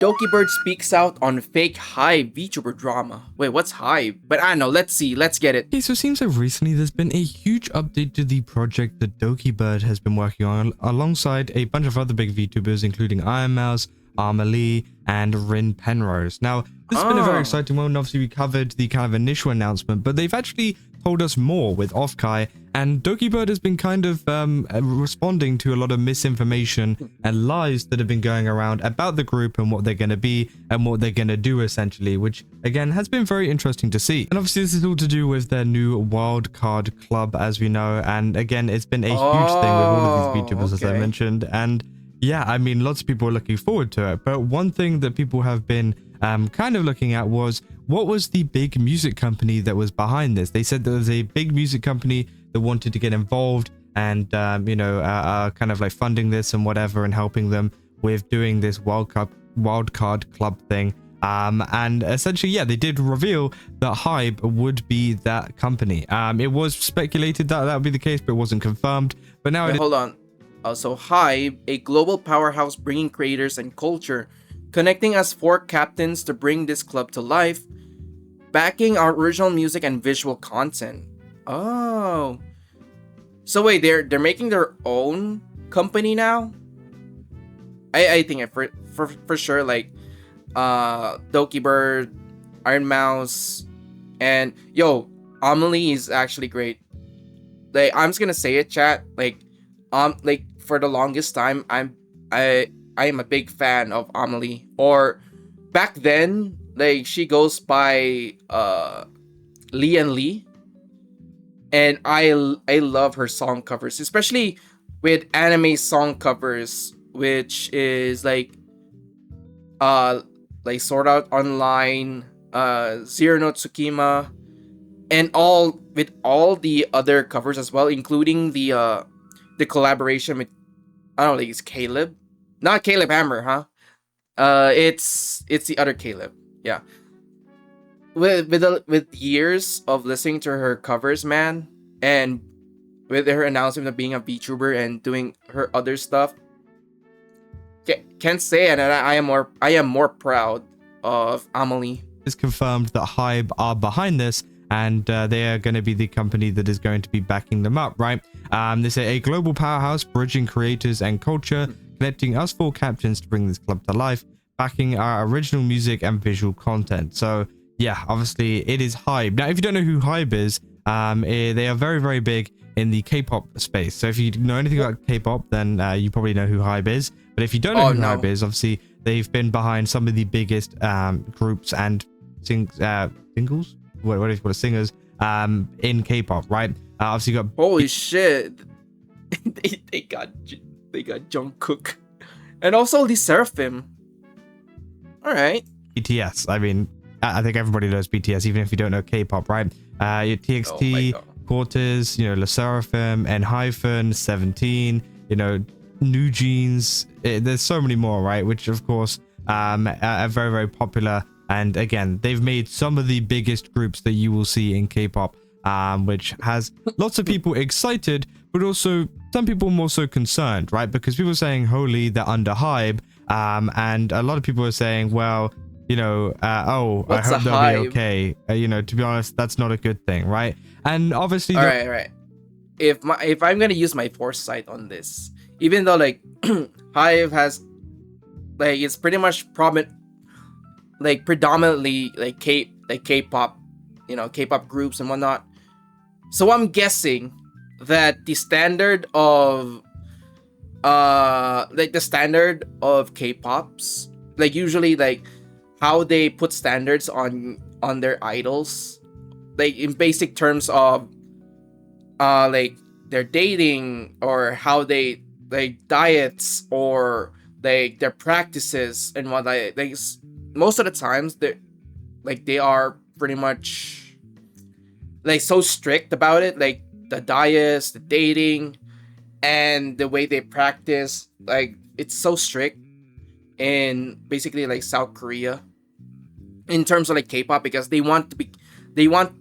Dokibird speaks out on fake HYBE VTuber drama. Wait, what's HYBE? But I don't know, let's see, let's get it. Okay, so it seems like recently there's been a huge update to the project that Dokibird has been working on alongside a bunch of other big VTubers including Ironmouse, Amalee, and Rin Penrose. Now, this has been a very exciting one. Obviously, we covered the kind of initial announcement, but they've actually told us more with Offkai, and Dokibird has been kind of responding to a lot of misinformation and lies that have been going around about the group and what they're going to be and what they're going to do essentially, which again has been very interesting to see. And obviously this is all to do with their new wildcard club, as we know, and again it's been a huge thing with all of these VTubers, as I mentioned. And yeah, I mean, lots of people are looking forward to it, but one thing that people have been kind of looking at was, what was the big music company that was behind this? They said there was a big music company that wanted to get involved and, kind of like funding this and whatever and helping them with doing this wildcard club thing. And essentially, yeah, they did reveal that HYBE would be that company. It was speculated that that would be the case, but it wasn't confirmed. But now hold on. Also, HYBE, a global powerhouse bringing creators and culture, connecting us 4 captains to bring this club to life, backing our original music and visual content. Oh, so wait, they're making their own company now? I think for sure, like Dokibird, Ironmouse, and Amalee is actually great. Like, I'm just gonna say it, chat. Like for the longest time, I am a big fan of Amalee. Or back then, like, she goes by Lee and Lee, and I love her song covers, especially with anime song covers, which is like Sword Art Online, Zero no Tsukima, and all the other covers as well, including the collaboration with, I don't know, it's Caleb. Not Caleb Hammer, huh? It's the other Caleb. Yeah. With years of listening to her covers, man, and with her announcement of being a VTuber and doing her other stuff, can't say it, and I am more proud of Amalee. It's confirmed that HYBE are behind this, and they are going to be the company that is going to be backing them up, right? They say a global powerhouse bridging creators and culture, connecting us 4 captains to bring this club to life, backing our original music and visual content. So yeah, obviously it is HYBE. Now, if you don't know who HYBE is, they are very, very big in the K-pop space. So if you know anything about K-pop, then you probably know who HYBE is. But if you don't know who HYBE is, obviously they've been behind some of the biggest groups and singles, what do you call it, singers in K-pop, right? Obviously you got holy shit, they got Jungkook and also Lee Seraphim. All right, BTS. I mean, I think everybody knows BTS, even if you don't know K-pop, right? Your TXT, Quarters, Le Seraphim, N-Hyphen, 17, New Jeans. There's so many more, right? Which of course are very, very popular. And again, they've made some of the biggest groups that you will see in K-pop, which has lots of people excited, but also some people more so concerned, right? Because people are saying, holy, they're under HYBE. And a lot of people are saying, well, I hope they'll be okay. To be honest, that's not a good thing, right? And obviously, all right. If I'm gonna use my foresight on this, even though like HYBE has it's pretty much predominantly K-pop, K-pop groups and whatnot. So I'm guessing that the standard of K-pops, usually how they put standards on their idols, in basic terms of their dating, or how they diets, or their practices and what most of the times they are pretty much so strict about it, the diets, the dating, and the way they practice. It's so strict in basically South Korea in terms of K-pop, because they want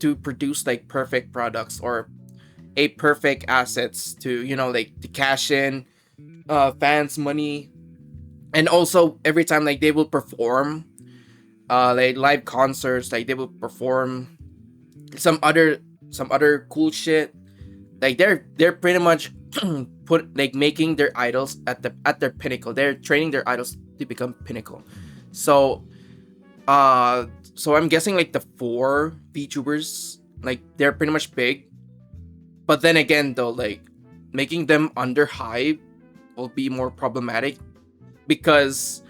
to produce perfect products or a perfect assets to to cash in fans money And also every time like they will perform like live concerts, like they will perform some other cool shit. Like they're pretty much put like making their idols at their pinnacle. They're training their idols to become pinnacle. So uh so I'm guessing like the four VTubers, like they're pretty much big. But then again though, like making them under Hive will be more problematic, because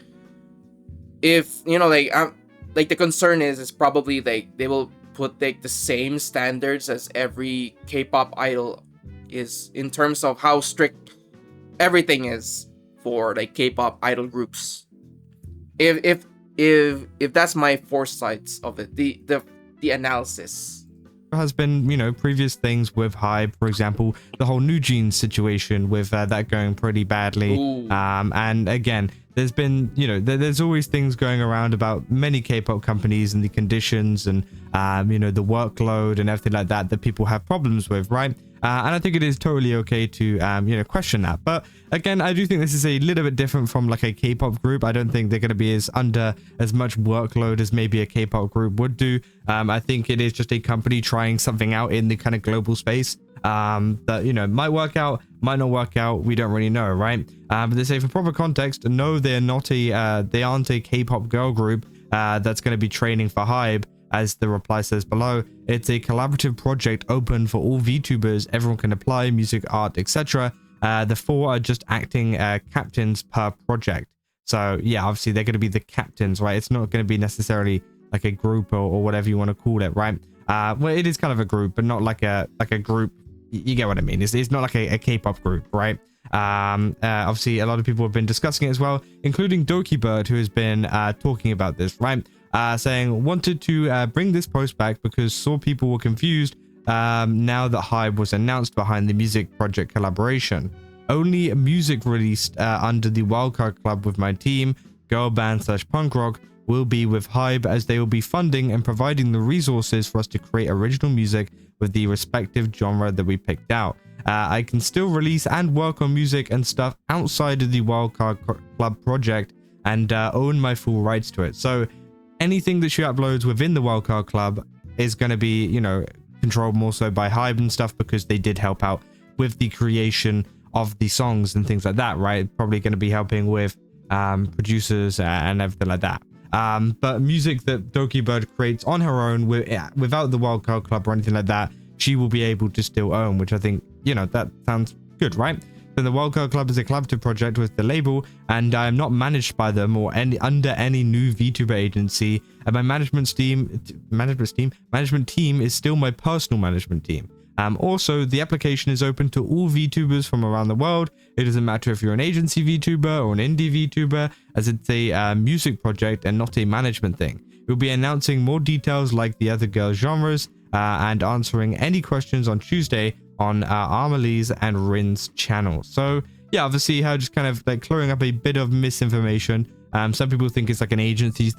if you know like the concern is probably like they will put like the same standards as every K-pop idol is, in terms of how strict everything is for like K-pop idol groups. If that's my foresights of it, the analysis. Has been, previous things with Hybe, for example, the whole New Jeans situation with that going pretty badly. Ooh. And again, there's been, there's always things going around about many K-pop companies and the conditions and, the workload and everything like that people have problems with, right? And I think it is totally okay to, question that. But again, I do think this is a little bit different from like a K-pop group. I don't think they're going to be under as much workload as maybe a K-pop group would do. I think it is just a company trying something out in the kind of global space that, might work out, might not work out. We don't really know, right? But they say for proper context, no, they aren't a K-pop girl group that's going to be training for Hybe. As the reply says below, it's a collaborative project open for all VTubers. Everyone can apply, music, art, etc. The four are just acting captains per project. So yeah, obviously they're going to be the captains, right? It's not going to be necessarily like a group or whatever you want to call it, right? Well, it is kind of a group, but not like a group. You get what I mean? It's not like a K-pop group, right? Obviously, a lot of people have been discussing it as well, including Dokibird, who has been talking about this, right? Saying wanted to bring this post back because saw people were confused now that Hybe was announced behind the music project collaboration. Only music released under the Wildcard Club with my team, girl band / punk rock, will be with Hybe, as they will be funding and providing the resources for us to create original music with the respective genre that we picked out. I can still release and work on music and stuff outside of the Wildcard Club project and own my full rights to it. So anything that she uploads within the Wildcard Club is going to be, controlled more so by Hybe and stuff, because they did help out with the creation of the songs and things like that, right? Probably going to be helping with producers and everything like that. But music that Dokibird creates on her own without the Wildcard Club or anything like that, she will be able to still own, which I think, that sounds good, right? Then the Wildcard Club is a collaborative project with the label, and I am not managed by them or under any new VTuber agency. And my management team is still my personal management team. Also, the application is open to all VTubers from around the world. It doesn't matter if you're an agency VTuber or an indie VTuber, as it's a music project and not a management thing. We'll be announcing more details like the other girls' genres and answering any questions on Tuesday on Amalee's and Rin's channel. So yeah, obviously how just kind of like clearing up a bit of misinformation. Some people think it's like an agency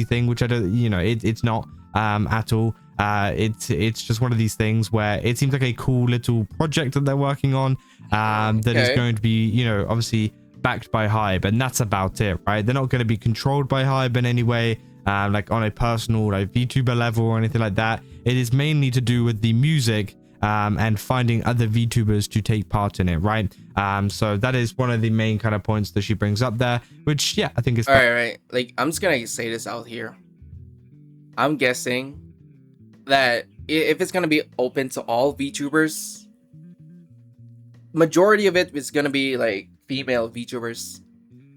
thing, which I don't, it's not at all. It's just one of these things where it seems like a cool little project that they're working on that is going to be, obviously backed by Hybe, and that's about it, right? They're not going to be controlled by Hybe in any way, like on a personal like VTuber level or anything like that. It is mainly to do with the music and finding other VTubers to take part in it, right? So that is one of the main kind of points that she brings up there, which yeah, I think is right. Like, I'm just gonna say this out here. I'm guessing that if it's gonna be open to all VTubers, majority of it is gonna be like female VTubers,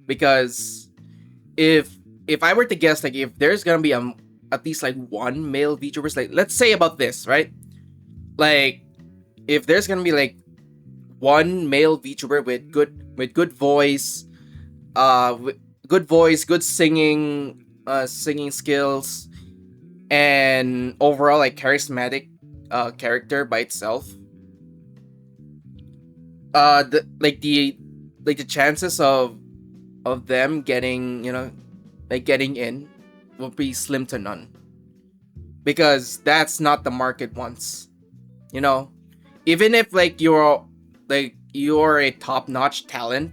because if I were to guess, like if there's gonna be at least like one male VTubers, like let's say about this, right? Like, if there's gonna be like one male VTuber with good voice, good singing, singing skills, and overall like charismatic character by itself, the chances of them getting getting in will be slim to none, because that's not the market wants. Even if like you're a top-notch talent,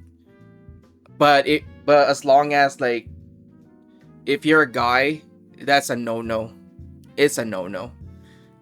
but but as long as like if you're a guy, that's a no-no. It's a no-no.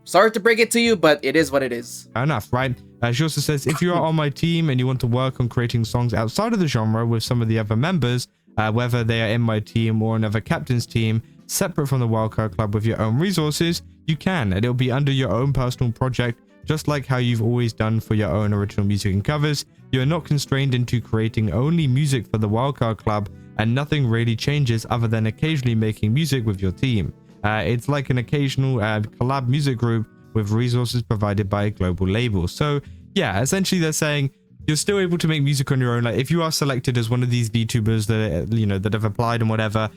Sorry to break it to you, but it is what it is. Fair enough, right? She also says, if you are on my team and you want to work on creating songs outside of the genre with some of the other members, whether they are in my team or another captain's team, separate from the Wildcard Club with your own resources, you can, and it'll be under your own personal project, just like how you've always done for your own original music and covers. You are not constrained into creating only music for the Wildcard Club, and nothing really changes other than occasionally making music with your team. It's like an occasional collab music group with resources provided by a global label. So yeah, essentially they're saying you're still able to make music on your own. Like if you are selected as one of these VTubers that, you know, that have applied and whatever,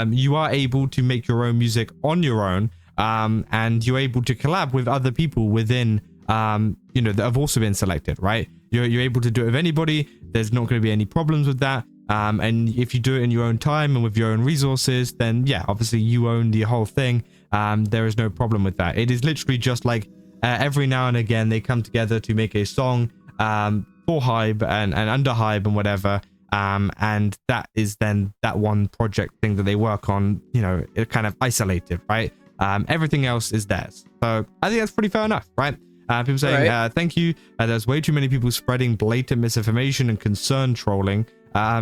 you are able to make your own music on your own, and you're able to collab with other people within, you know, that have also been selected, right? You're able to do it with anybody. There's not going to be any problems with that. And if you do it in your own time and with your own resources, then yeah, obviously you own the whole thing. There is no problem with that. It is literally just like every now and again they come together to make a song for HYBE and under HYBE and whatever. And that is then that one project thing that they work on, you know, it kind of isolated, right? Everything else is theirs. So I think that's pretty fair enough, right? People saying, Right. thank you. There's way too many people spreading blatant misinformation and concern trolling.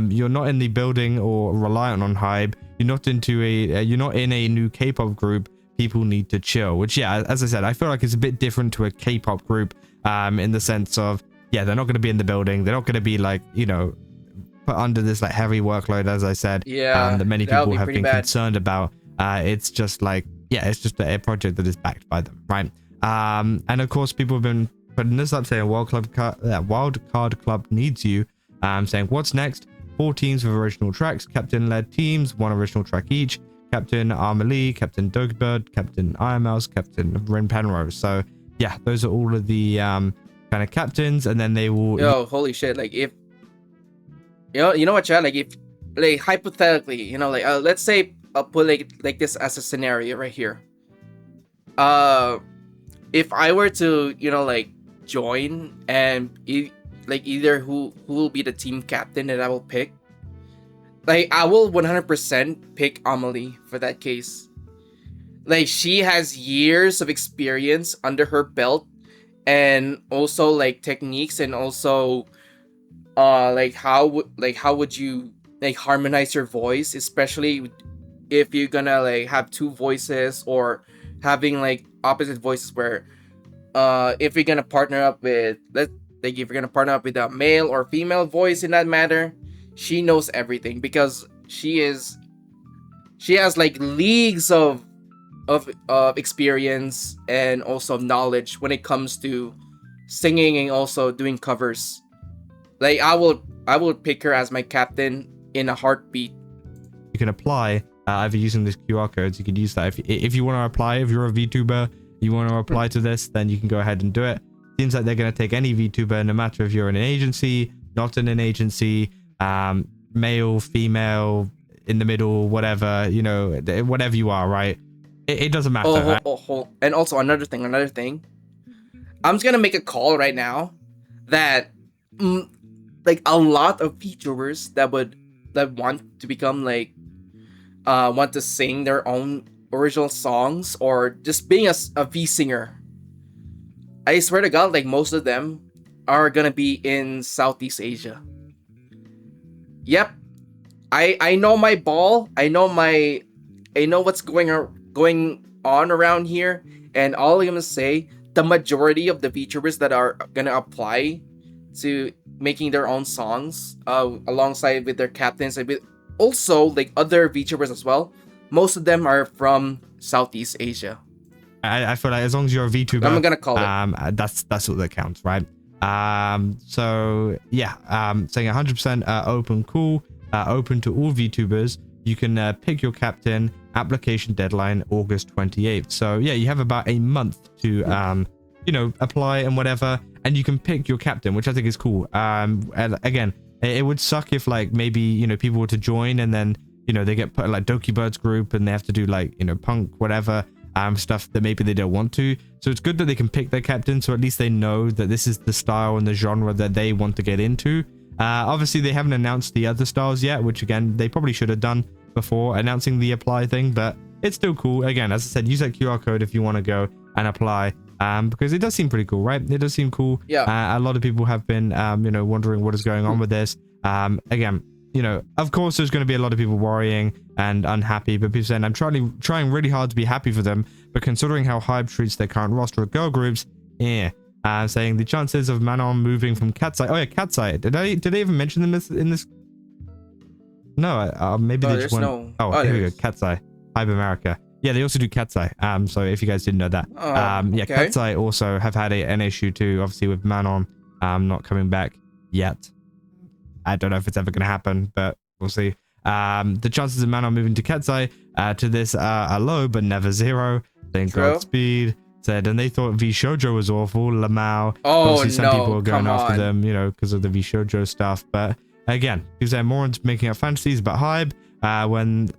You're not in the building or reliant on HYBE. You're not you're not in a new K-pop group. People need to chill, which, yeah, as I said, I feel like it's a bit different to a K-pop group, in the sense of, yeah, they're not going to be in the building. They're not going to be like, you know, put under this like heavy workload, as I said, Yeah, that many that would people be have pretty been bad. concerned about. It's just like, yeah, it's just a project that is backed by them, right? And of course, people have been putting this up saying Wild Card Club needs you, saying what's next? 4 teams with original tracks, captain-led teams, 1 original track each, Captain Amalee, Captain Dokibird, Captain Ironmouse, Captain Rin Penrose. So yeah, those are all of the kind of captains, and then they will. Yo, holy shit! Like if you know what, Chad? Like if like hypothetically, you know, like let's say I'll put like this as a scenario right here. If I were to, you know, like join and like either who will be the team captain that I will pick, like I will 100% pick Amalee for that case. Like she has years of experience under her belt, and also like techniques, and also like how would you like harmonize your voice, especially if you're gonna like have 2 voices or having like opposite voices, where if you're gonna partner up with if you're gonna partner up with a male or female voice in that matter, she knows everything, because she has like leagues of experience and also knowledge when it comes to singing and also doing covers. Like I will pick her as my captain in a heartbeat. You can apply either using this QR codes. You could use that if you want to apply. If you're a VTuber, you want to apply to this, then you can go ahead and do it. Seems like they're going to take any VTuber, no matter if you're in an agency, not in an agency, male, female, in the middle, whatever, you know, whatever you are, right? It doesn't matter. Right? And also another thing. I'm just gonna make a call right now that like a lot of VTubers that want to become like want to sing their own original songs, or just being a V singer. I swear to God, like most of them are gonna be in Southeast Asia. Yep, I know my ball. I know what's going on around here, and all I'm gonna say, the majority of the VTubers that are gonna apply to making their own songs, alongside with their captains and with also like other VTubers as well, most of them are from Southeast Asia. I feel like as long as you're a VTuber, I'm gonna call it. That's all that counts, right? So yeah, saying 100% open, cool, open to all VTubers. You can pick your captain. Application deadline August 28th. So yeah, you have about a month to you know, apply and whatever, and you can pick your captain, which I think is cool. And again, it would suck if like maybe, you know, people were to join and then, you know, they get put in like Dokibird's group and they have to do like, you know, punk whatever stuff that maybe they don't want to. So it's good that they can pick their captain, so at least they know that this is the style and the genre that they want to get into. Obviously, they haven't announced the other styles yet, which again, they probably should have done before announcing the apply thing, but it's still cool. Again, as I said, use that QR code if you want to go and apply, because it does seem pretty cool, right? It does seem cool. Yeah. A lot of people have been, wondering what is going on with this. Again, of course, there's going to be a lot of people worrying and unhappy, but people saying, I'm trying really hard to be happy for them, but considering how HYBE treats their current roster of girl groups, saying the chances of Manon moving from Cat's-Eye. Oh yeah, Cat's-Eye. Did they even mention them in this? No, maybe they just went. No. Here we go. Cat's-Eye. HYBE America. Yeah, they also do Cat's-Eye. So if you guys didn't know that, okay. Cat's-Eye also have had an issue too, obviously with Manon not coming back yet. I don't know if it's ever going to happen, but we'll see. The chances of Manon moving to Cat's-Eye to this are low, but never zero. Saying Godspeed. Said, and they thought V Shoujo was awful. Lamau. Obviously, some people are going after them, because of the V Shoujo stuff. But again, because they're more into making up fantasies about HYBE, when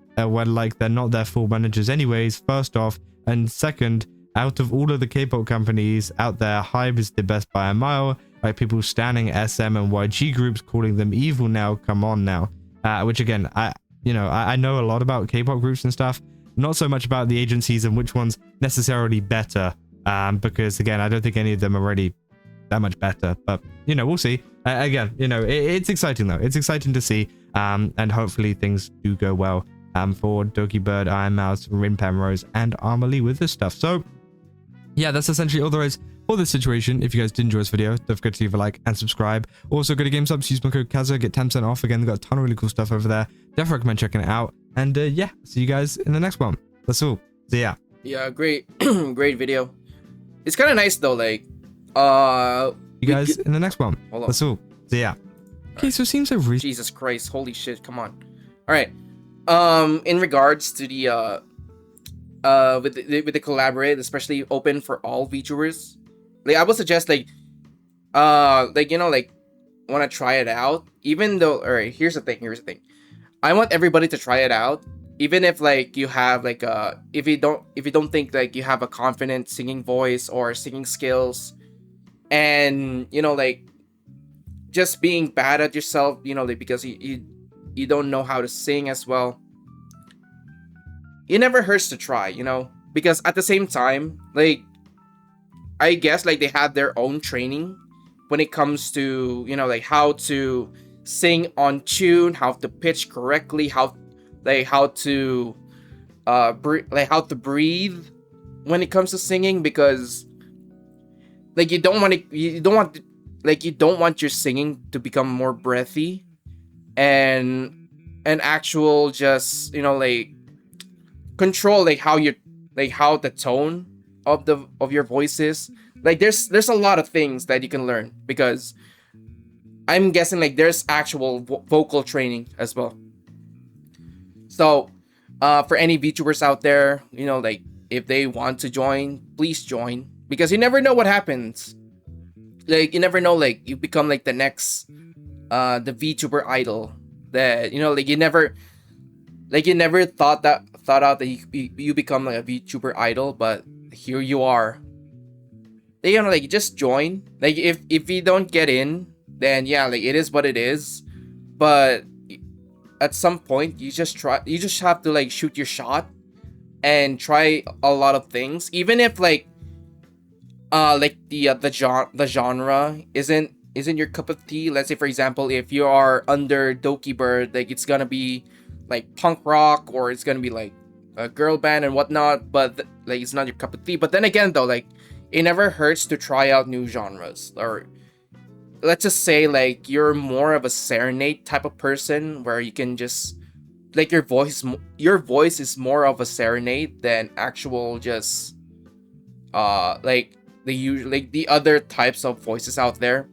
like they're not their full managers anyways. First off, and second, out of all of the K-pop companies out there, HYBE is the best by a mile. Like people standing SM and YG groups calling them evil now. Come on now. Which again, I know a lot about K-pop groups and stuff. Not so much about the agencies and which one's necessarily better, because again, I don't think any of them are really that much better, but we'll see. Again, it's exciting though. It's exciting to see, and hopefully things do go well for Dokibird, Ironmouse, Rin Penrose, and Amalee with this stuff. So yeah, that's essentially all there is for this situation. If you guys did enjoy this video, don't forget to leave a like and subscribe. Also, go to GameSubs, use my code Kaza, get 10% off. Again, they've got a ton of really cool stuff over there. Definitely recommend checking it out. And yeah, see you guys in the next one. That's all. See ya. Yeah, great, great video. It's kind of nice though, like, you guys in the next one. That's all. See ya. Okay, so it seems like Jesus Christ, holy shit, come on. All right. In regards to the with the collaborate, especially open for all VTubers, like I would suggest like want to try it out. Even though, all right, here's the thing. I want everybody to try it out, even if like you have like if you don't think like you have a confident singing voice or singing skills, and like just being bad at yourself, like because you don't know how to sing as well. It never hurts to try, because at the same time, like I guess like they have their own training when it comes to like how to sing on tune, how to pitch correctly, how to breathe when it comes to singing, because like you don't want your singing to become more breathy and actual just like control like how the tone of your voice is. Like there's a lot of things that you can learn, because I'm guessing like there's actual vocal training as well. So for any VTubers out there, like if they want to join, please join, because you never know what happens. Like you never know, like you become like the next the VTuber idol that like you never thought out that you become like a VTuber idol, but here you are. Like you just join. Like if you don't get in, then yeah, like it is what it is. But at some point you just have to like shoot your shot and try a lot of things, even if like the genre isn't your cup of tea. Let's say for example, if you are under Dokibird, like it's gonna be like punk rock, or it's gonna be like a girl band and whatnot, but like it's not your cup of tea. But then again though, like it never hurts to try out new genres. Or let's just say like you're more of a serenade type of person, where you can just like your voice is more of a serenade than actual just like the other types of voices out there.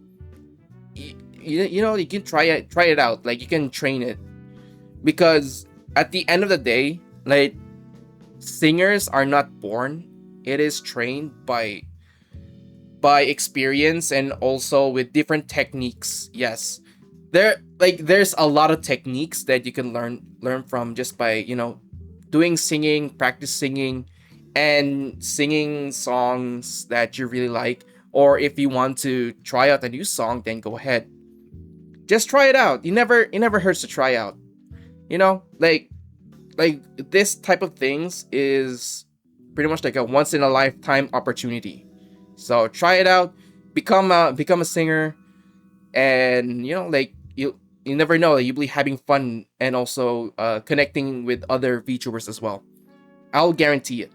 You can try it out. Like you can train it, because at the end of the day, like singers are not born. It is trained by experience, and also with different techniques. Yes, there's a lot of techniques that you can learn from just by doing singing, practice singing, and singing songs that you really like. Or if you want to try out a new song, then go ahead. just try it out. It never hurts to try out. You know, like this type of things is pretty much like a once in a lifetime opportunity. So try it out, become a singer, and you know, like you never know, like, you'll be having fun and also connecting with other VTubers as well. I'll guarantee it.